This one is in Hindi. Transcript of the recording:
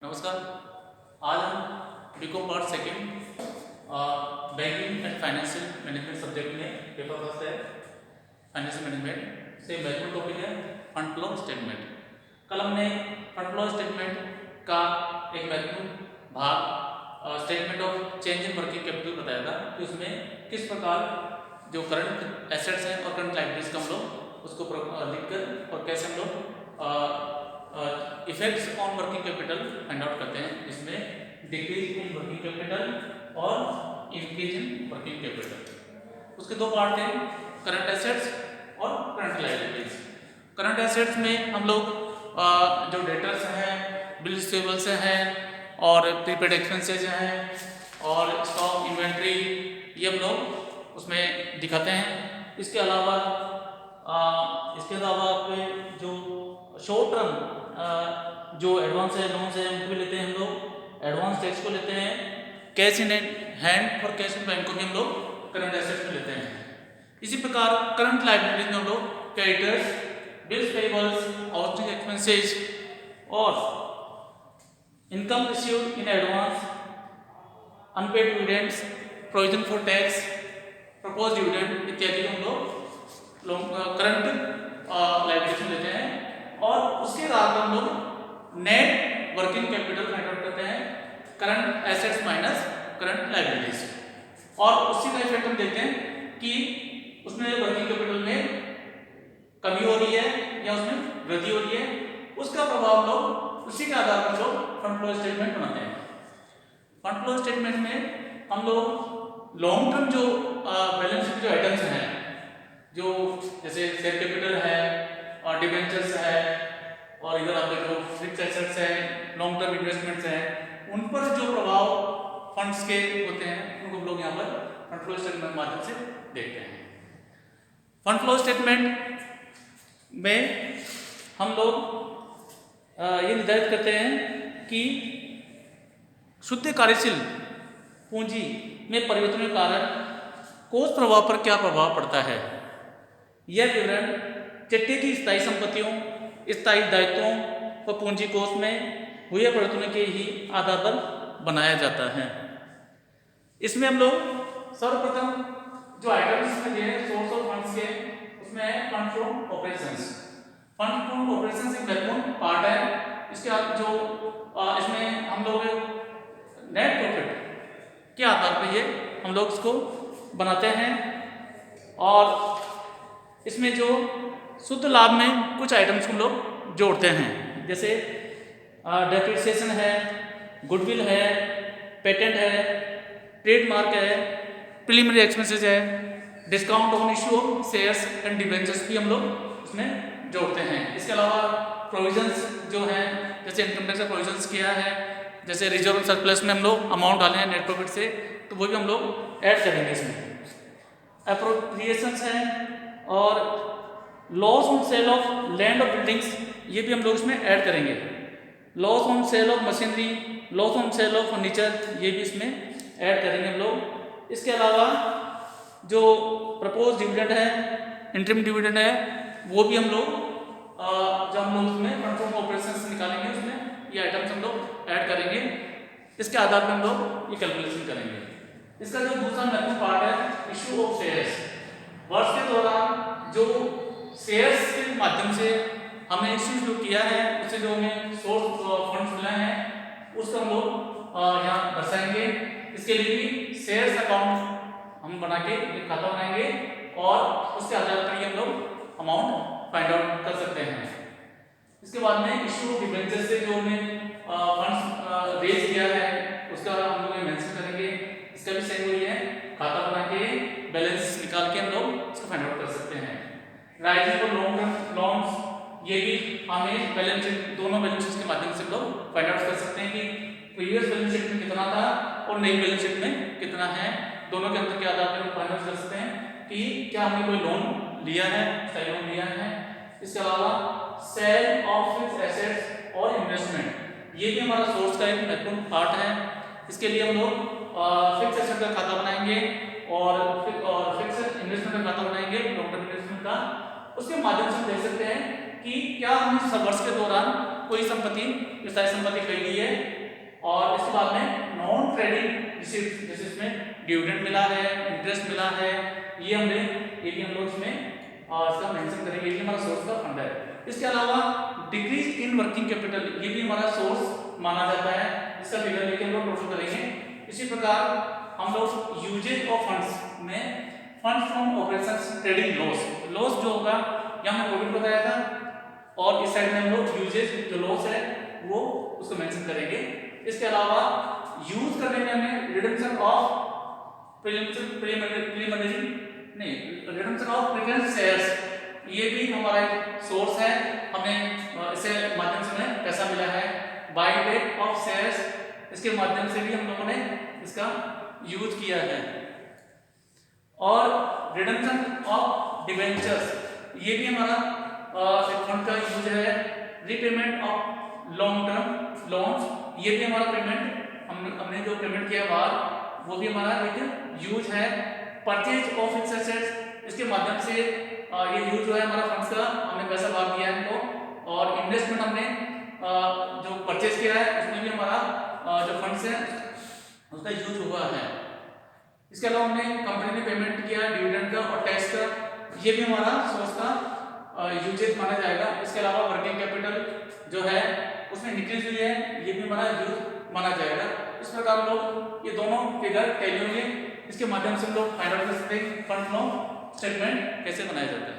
नमस्कार। आज हम BCom part second banking and financial management subject में पेपर फर्स्ट है फाइनेंशियल मैनेजमेंट से महत्वपूर्ण टॉपिक है फंड फ्लो स्टेटमेंट। कल हमने फंड फ्लो स्टेटमेंट का एक महत्वपूर्ण भाग statement of change in working capital बताया था कि उसमें किस प्रकार जो करंट एसेट्स हैं और करंट लायबिलिटीज का हम लोग उसको लिखकर और कैसे हम लोग effects on working capital find out करते हैं। इसमें डिक्रीज इन वर्किंग कैपिटल और इंक्रीज इन वर्किंग कैपिटल। उसके दो पार्ट थे, करंट एसेट्स और करंट लायबिलिटीज। करंट एसेट्स में हम लोग जो डेटर्स हैं, बिल्स पेबल्स हैं और प्रीपेड एक्सपेंसेस हैं और स्टॉक इन्वेंट्री, ये हम लोग उसमें दिखाते हैं। इसके अलावा आपके जो शॉर्ट टर्म जो एडवांस है, लोन्स है, उनको भी लेते हैं हम लोग। एडवांस टैक्स को लेते हैं। कैश इन हैंड और कैश इन बैंक को भी हम लोग करंट एसेट्स में लेते हैं। इसी प्रकार करंट लायबिलिटीज में हम लोग creditors, bills payables, outstanding expenses और income received in advance, unpaid dividends, provision for tax, propose dividend इत्यादि को हम लोग करंट लायबिलिटीज में लेते हैं। और उसके बाद हम लोग net working capital find out करते हैं, current assets minus current liabilities. और उसी का इफेक्ट हम देखते हैं कि उसमें वर्किंग कैपिटल में कमी हो रही है या उसमें वृद्धि हो रही है, उसका प्रभाव हम लोग उसी के आधार पर लोग फंड फ्लो स्टेटमेंट बनाते हैं। फंड फ्लो स्टेटमेंट में हम लोग लॉन्ग टर्म जो बैलेंस शीट जो आइटम्स हैं, जो जैसे शेयर कैपिटल है और डिबेंचर्स है और इधर आपके जो फिक्स्ड एसेट्स हैं, लॉन्ग टर्म इन्वेस्टमेंट्स हैं, उन पर जो प्रभाव फंड्स के होते हैं उनको हम लोग यहाँ पर फंड फ्लो स्टेटमेंट के माध्यम से देखते हैं। फंड फ्लो स्टेटमेंट में हम लोग ये निर्धारित करते हैं कि शुद्ध कार्यशील पूंजी में परिवर्तन के कारण कोष प्रभाव पर क्या प्रभाव पड़ता है। यह विवरण चिट्टे की स्थायी संपत्तियों, स्थायी दायित्वों व पूंजी कोष में हुए परिवर्तन के ही आधार पर बनाया जाता है। इसमें हम लोग सर्वप्रथम जो आइटम्स में दिए सोर्स ऑफ फंड्स के, उसमें है fund from operations. Fund from operations एक महत्वपूर्ण पार्ट है। इसके बाद जो इसमें हम लोग नेट प्रॉफिट के आधार पर ये हम लोग इसको बनाते हैं। और इसमें जो शुद्ध लाभ में कुछ आइटम्स हम लोग जोड़ते हैं, जैसे डेप्रिसिएशन है, गुडविल है, पेटेंट है, ट्रेडमार्क है, प्रीलिमिनरी एक्सपेंसेस है, discount on issue of shares and debentures भी हम लोग उसमें जोड़ते हैं। इसके अलावा प्रोविजंस जो हैं, जैसे इनकम टैक्स का प्रोविजंस किया है, जैसे रिजर्व सरप्लस में हम लोग अमाउंट डाले हैं नेट प्रॉफिट से, तो वो भी हम लोग ऐड करेंगे इसमें। अप्रोप्रिएशंस हैं और loss on sale of land और बिल्डिंग्स, ये भी हम लोग इसमें ऐड करेंगे। Loss on sale of machinery, loss on sale of furniture, ये भी इसमें ऐड करेंगे हम लोग। इसके अलावा जो प्रपोज डिविडेंड है, इंटरिम डिविडेंड है, वो भी हम लोग जब हम लोग उसमें फंड फ्रॉम ऑपरेशंस निकालेंगे उसमें ये आइटम्स हम लोग ऐड करेंगे। इसके आधार पर हम लोग ये कैलकुलेशन करेंगे। इसका जो दूसरा महत्वपूर्ण पार्ट है इश्यू ऑफ शेयर्स। वर्ष के दौरान जो शेयर्स के माध्यम से हमें इश्यू जो किया है, उससे जो हमें सोर्स फंड्स मिला है, उसको हम लोग यहाँ दर्शाएंगे। इसके लिए भी शेयर्स अकाउंट हम बना के एक खाता बनाएंगे और उसके आधार पर हम लोग अमाउंट फाइंड आउट कर सकते हैं। इसके बाद में इश्यू ऑफ डिबेंचर से जो हमें फंड्स रेज किया है उसका हम लोग मेंशन करेंगे। इसका भी सेम वही है, खाता बना के बैलेंस निकाल के हम लोग इसको फाइंड आउट कर सकते हैं। राइजिंग और लॉन्ग टर्म लोन्स, ये भी हमें बैलेंस शीट, दोनों बैलेंस शीट के माध्यम से लोग फाइंड आउट कर सकते हैं कि प्रीवियस बैलेंस शीट में कितना था और नई बैलेंस शीट में कितना है। दोनों के अंतर के आधार पर हम फाइंड आउट कर सकते हैं कि क्या हमने कोई लोन लिया है, सही लोन लिया है। इसके अलावा सेल ऑफ फिक्स्ड एसेट्स और इन्वेस्टमेंट, ये भी हमारा सोर्स का एक महत्वपूर्ण पार्ट है। इसके लिए हम लोग फिक्स्ड एसेट का खाता बनाएंगे और फिक्स्ड इन्वेस्टमेंट का खाता बनाएंगे, लॉन्ग टर्म इन्वेस्टमेंट का। उसके माध्यम से हम देख सकते हैं कि क्या हम इस वर्ष के दौरान कोई संपत्ति स्थायी संपत्ति खरीदी है। और इसके बाद में नॉन ट्रेडिंग रिसीप्ट, जैसे इसमें डिविडेंड मिला है, इंटरेस्ट मिला है, ये हम लोग इसमें इसका मेंशन करेंगे, ये हमारा सोर्स का फंड है। इसके अलावा डिक्रीज इन वर्किंग कैपिटल, ये भी हमारा सोर्स माना जाता है, इसका फिगर लेके हम लोग टोटल करेंगे। इसी प्रकार हम लोग यूजेज ऑफ फंड्स में fund from operations trading loss जो होगा यहाँ हमने प्रॉफिट बताया था, और इस साइड में हम लोग यूजेज जो लॉस है वो उसको मेंशन करेंगे। इसके अलावा यूज करने में हमें रिडम्पशन ऑफ प्रीलिमिनरी नहीं रिडम्पशन ऑफ प्रेफरेंस शेयर्स, ये भी हमारा एक सोर्स है, हमें इससे माध्यम से हमें पैसा मिला है। बाय बैक ऑफ शेयर्स, इसके माध्यम से भी हम लोगों ने इसका यूज किया है। और रिडम्पशन ऑफ डिबेंचर्स, ये भी हमारा एक फंड का यूज है। Repayment of long term loans, ये भी हमारा पेमेंट हमने जो पेमेंट किया बाहर, वो भी हमारा एक यूज है। परचेज ऑफ फिक्स्ड एसेट्स, इसके माध्यम से ये यूज जो है हमारा फंड्स का, हमने पैसा बाहर दिया है इनको। और इन्वेस्टमेंट हमने जो परचेज किया है उसमें भी हमारा जो फंड्स है उसका यूज हुआ है। इसके अलावा हमने कंपनी ने पेमेंट किया डिविडेंड का और टैक्स का, ये भी हमारा सोर्स का यूजेज माना जाएगा। इसके अलावा वर्किंग कैपिटल जो है उसमें इंक्रीज हुई है, ये भी हमारा यूज माना जाएगा। इस प्रकार हम लोग ये दोनों फिगर टैली होंगे, इसके माध्यम से हम लोग फाइंड आउट कर सकते हैं फंड फ्लो स्टेटमेंट कैसे बनाया जाता है।